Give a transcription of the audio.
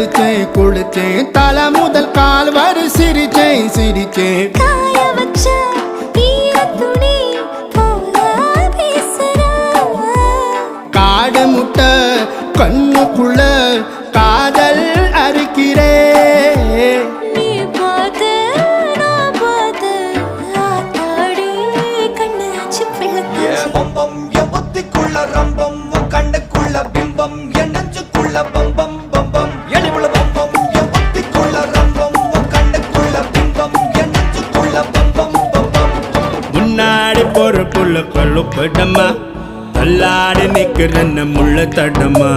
குளிச்சேன் குளிச்சேன் தலை முதல் கால் வரை சிரிச்சேன் சிரிச்சேன். காய வச்ச ஈரத்துணி போல பேசுற. காடு முட்டை கண்ணுக்குள்ள காதல் அறுக்கிறே. நீ பார்த்து நான் பார்த்து ஆத்தாடி கண்ணாச்சு பிள்ளை. பம்பம் என் புத்திக்குள்ள ரம்பம் உன் கண்ணுக்குள்ள பிம்பம் என் நெஞ்சுக்குள்ள பம்பம் பம்பம் எலிவுள்ள பம்பம் என் புத்திக்குள்ள ரம்பம் உன் கண்ணுக்குள்ள பிம்பம் என் நெஞ்சுக்குள்ள பம்பம் பம்பம். முன்னாடி பொறுப்புள்ள கொள்ளுப்படமா தள்ளாடி நிக்கிறன்ன முள்ள தடமா.